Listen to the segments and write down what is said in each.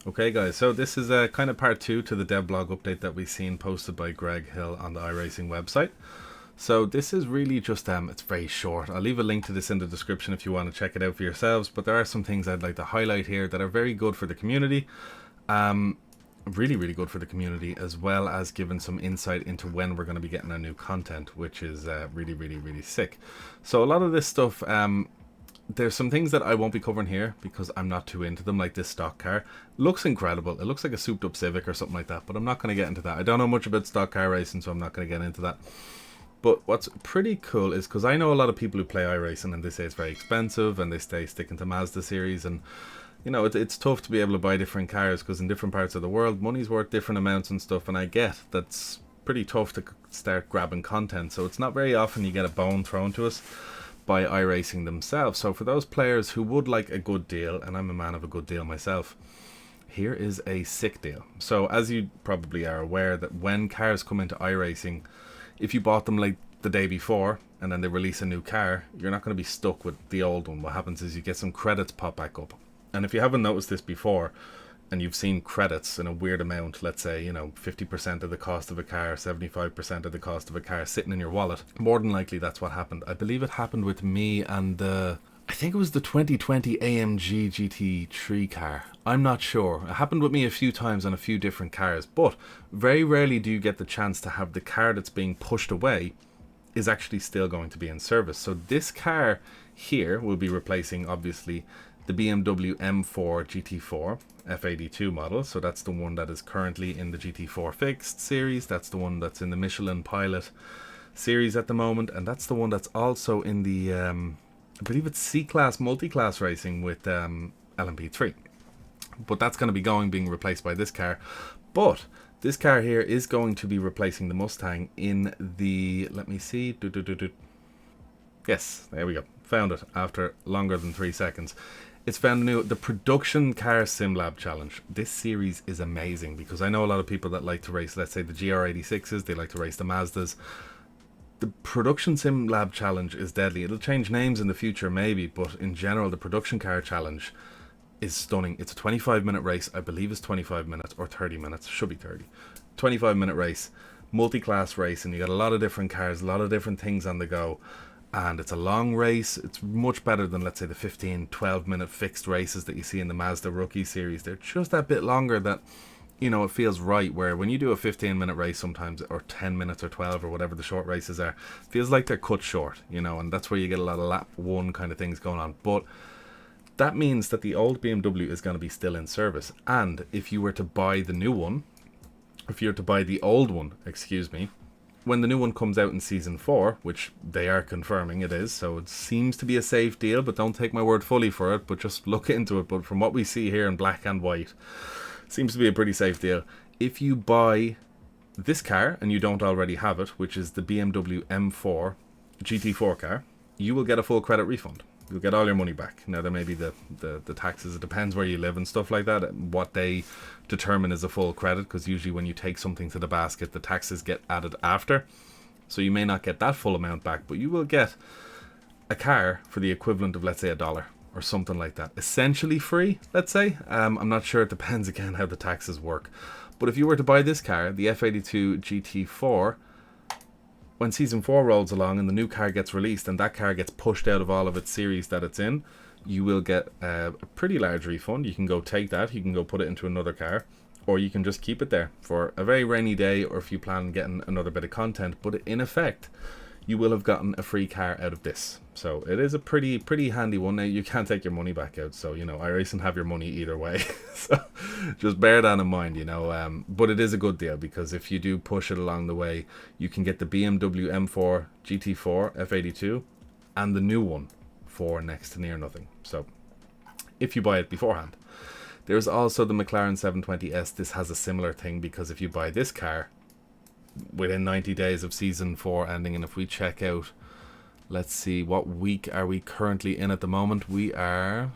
Okay guys, so this is a kind of part 2 to the Devblog update that we've seen posted by Greg Hill on the iRacing website. So this is really just, it's very short. I'll leave a link to this in the description if you want to check it out for yourselves, but there are some things I'd like to highlight here that are very good for the community. Really good for the community, as well as giving some insight into when we're going to be getting our new content, which is really sick. So a lot of this stuff, there's some things that I won't be covering here because I'm not too into them, like this stock car. Looks incredible. It looks like a souped up Civic or something like that, but I'm not going to get into that. I don't know much about stock car racing, so I'm not going to get into that. But what's pretty cool is, because I know a lot of people who play iRacing and they say it's very expensive and they stay sticking to Mazda series, and you know, it's tough to be able to buy different cars because in different parts of the world money's worth different amounts and stuff, and I get that's pretty tough to start grabbing content, so it's not very often you get a bone thrown to us by iRacing themselves. So for those players who would like a good deal, and I'm a man of a good deal myself, here is a sick deal. So as you probably are aware, that when cars come into iRacing, if you bought them like the day before and then they release a new car, you're not going to be stuck with the old one. What happens is you get some credits pop back up. And if you haven't noticed this before, and you've seen credits in a weird amount, let's say, you know, 50% of the cost of a car, 75% of the cost of a car sitting in your wallet, more than likely that's what happened. I believe it happened with me and I think it was the 2020 AMG GT3 car. I'm not sure. It happened with me a few times on a few different cars, but very rarely do you get the chance to have the car that's being pushed away is actually still going to be in service. So this car here will be replacing, obviously, the BMW M4 GT4 F82 model. So that's the one that is currently in the GT4 Fixed series. That's the one that's in the Michelin Pilot series at the moment. And that's the one that's also in the, I believe it's C-Class multi-class racing with LMP3. But that's going to be being replaced by this car. But this car here is going to be replacing the Mustang in the, let me see, yes, there we go. Found it after longer than 3 seconds. It's found new, the Production Car Sim Lab Challenge. This series is amazing because I know a lot of people that like to race, let's say the GR86s, they like to race the Mazdas. The Production Sim Lab Challenge is deadly. It'll change names in the future maybe, but in general the Production Car Challenge is stunning. It's a 25-minute race. I believe it's 25 minutes or 30 minutes. Should be 30. 25-minute race. Multi-class race, and you got a lot of different cars, a lot of different things on the go. And it's a long race. It's much better than, let's say, the 12-minute fixed races that you see in the Mazda Rookie series. They're just that bit longer that, you know, it feels right, where when you do a 15-minute race sometimes, or 10 minutes or 12 or whatever the short races are, it feels like they're cut short, you know, and that's where you get a lot of lap one kind of things going on. But that means that the old BMW is going to be still in service. And if you were to buy the new one, if you were to buy the old one, excuse me, when the new one comes out in Season 4, which they are confirming it is, so it seems to be a safe deal, but don't take my word fully for it, but just look into it. But from what we see here in black and white, seems to be a pretty safe deal. If you buy this car and you don't already have it, which is the BMW M4 GT4 car, you will get a full credit refund. You'll get all your money back. Now, there may be the taxes. It depends where you live and stuff like that, what they determine is a full credit, because usually when you take something to the basket, the taxes get added after. So you may not get that full amount back, but you will get a car for the equivalent of, let's say, $1 or something like that. Essentially free, let's say. I'm not sure. It depends, again, how the taxes work. But if you were to buy this car, the F82 GT4, when Season 4 rolls along and the new car gets released and that car gets pushed out of all of its series that it's in, you will get a pretty large refund. You can go take that, you can go put it into another car, or you can just keep it there for a very rainy day, or if you plan on getting another bit of content. But in effect, you will have gotten a free car out of this. So it is a pretty handy one. Now, you can't take your money back out, so, you know, iRacing have your money either way. So just bear that in mind, you know. But it is a good deal, because if you do push it along the way, you can get the BMW M4 GT4 F82 and the new one for next to near nothing. So if you buy it beforehand. There's also the McLaren 720S. This has a similar thing, because if you buy this car within 90 days of Season 4 ending, and if we check out, let's see, what week are we currently in at the moment? We are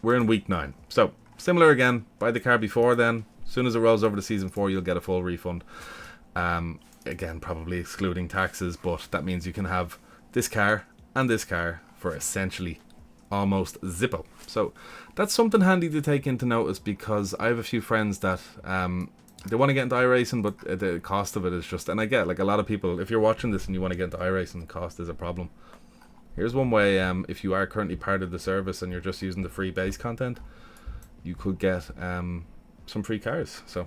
we're in week 9. So similar again, buy the car before then. As soon as it rolls over to Season 4, you'll get a full refund. Again, probably excluding taxes, but that means you can have this car and this car for essentially almost Zippo. So that's something handy to take into notice, because I have a few friends that they want to get into iRacing, but the cost of it is just, and I get like a lot of people, if you're watching this and you want to get into iRacing, the cost is a problem. Here's one way, if you are currently part of the service and you're just using the free base content, you could get some free cars. So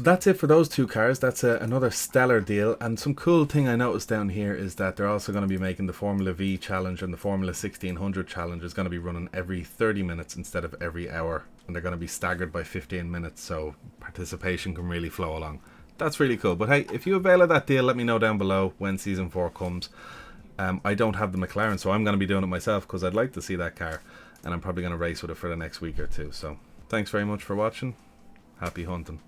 that's it for those two cars. That's another stellar deal. And some cool thing I noticed down here is that they're also going to be making the Formula V challenge, and the Formula 1600 challenge is going to be running every 30 minutes instead of every hour. And they're going to be staggered by 15 minutes, so participation can really flow along. That's really cool. But hey, if you avail of that deal, let me know down below when Season 4 comes. I don't have the McLaren, so I'm going to be doing it myself because I'd like to see that car. And I'm probably going to race with it for the next week or two. So thanks very much for watching. Happy hunting.